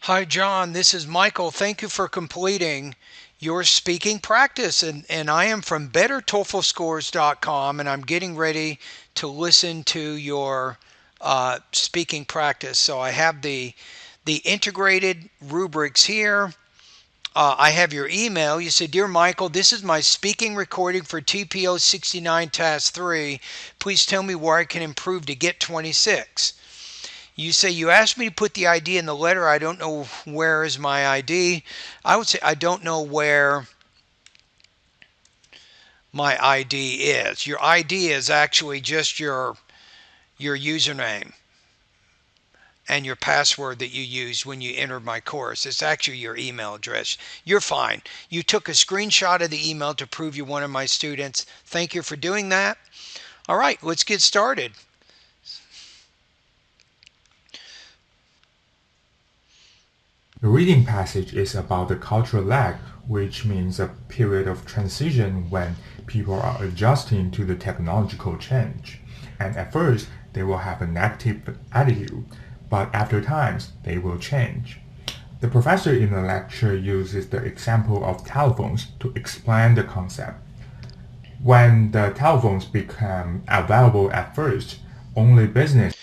Hi, John. This is Michael. Thank you for completing your speaking practice. And I am from bettertoeflscores.com, and I'm getting ready to listen to your speaking practice. So I have the integrated rubrics here. I have your email. You say, Dear Michael, this is my speaking recording for TPO 69 Task 3. Please tell me where I can improve to get 26. You say, you asked me to put the ID in the letter. I don't know where is my ID. I would say, I don't know where my ID is. Your ID is actually just your username and your password that you used when you entered my course. It's actually your email address. You're fine. You took a screenshot of the email to prove you're one of my students. Thank you for doing that. All right, let's get started. The reading passage is about the cultural lag, which means a period of transition when people are adjusting to the technological change. And at first, they will have a negative attitude, but after times, they will change. The professor in the lecture uses the example of telephones to explain the concept. When the telephones become available at first, only business.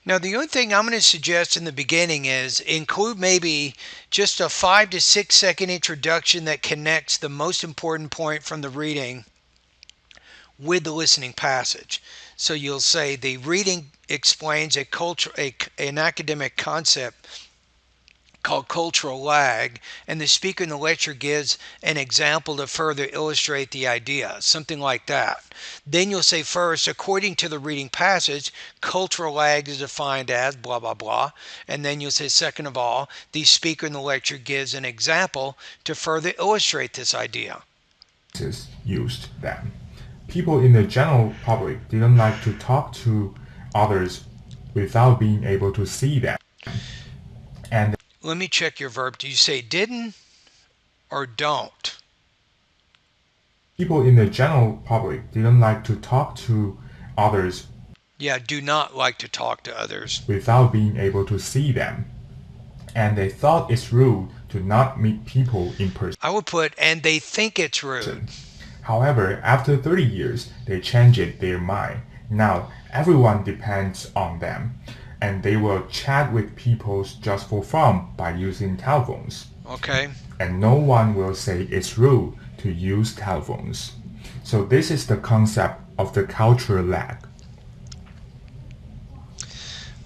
Now, the only thing I'm going to suggest in the beginning is include maybe just a 5 to 6 second introduction that connects the most important point from the reading with the listening passage. So you'll say the reading explains an academic concept called cultural lag, and the speaker in the lecture gives an example to further illustrate the idea, something like that. Then you'll say first, according to the reading passage, cultural lag is defined as blah, blah, blah. And then you'll say, second of all, the speaker in the lecture gives an example to further illustrate this idea. Used them. People in the general public didn't like to talk to others without being able to see them. And Let me check your verb. Do you say didn't or don't? people in the general public didn't like to talk to others Yeah, do not like to talk to others. without being able to see them. And they thought it's rude to not meet people in person. I would put, and they think it's rude. However, after 30 years, they changed their mind. Now, everyone depends on them, and they will chat with people just for fun by using telephones. Okay. And no one will say it's rude to use telephones. So this is the concept of the cultural lag.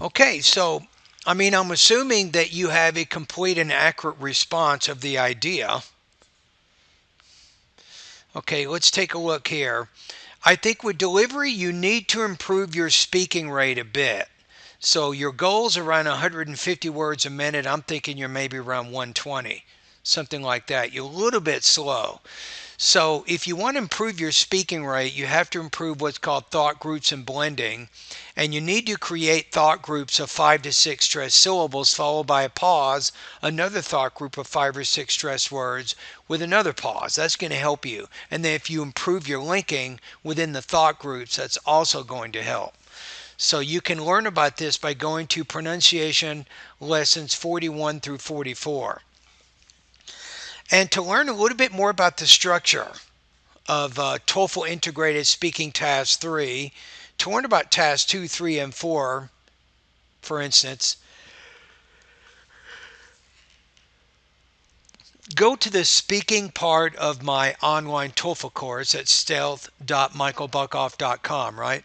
Okay, so I'm assuming that you have a complete and accurate response of the idea. Okay, let's take a look here. I think with delivery, you need to improve your speaking rate a bit. So your goal's around 150 words a minute. I'm thinking you're maybe around 120, something like that. You're a little bit slow. So if you want to improve your speaking rate, you have to improve what's called thought groups and blending. And you need to create thought groups of 5 to 6 stressed syllables followed by a pause, another thought group of 5 or 6 stressed words with another pause. That's going to help you. And then if you improve your linking within the thought groups, that's also going to help. So you can learn about this by going to pronunciation lessons 41 through 44. And to learn a little bit more about the structure of TOEFL Integrated Speaking Task 3, to learn about Task 2, 3, and 4, for instance, go to the speaking part of my online TOEFL course at stealth.michaelbuckoff.com, right?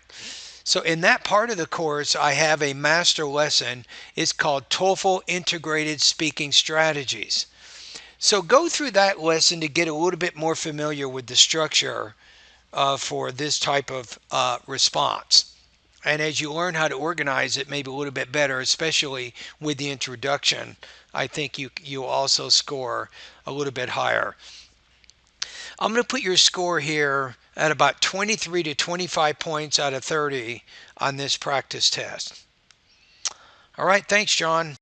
So in that part of the course, I have a master lesson. It's called TOEFL Integrated Speaking Strategies. So go through that lesson to get a little bit more familiar with the structure for this type of response. And as you learn how to organize it maybe a little bit better, especially with the introduction, I think you'll also score a little bit higher. I'm going to put your score here at about 23 to 25 points out of 30 on this practice test. All right, thanks, John.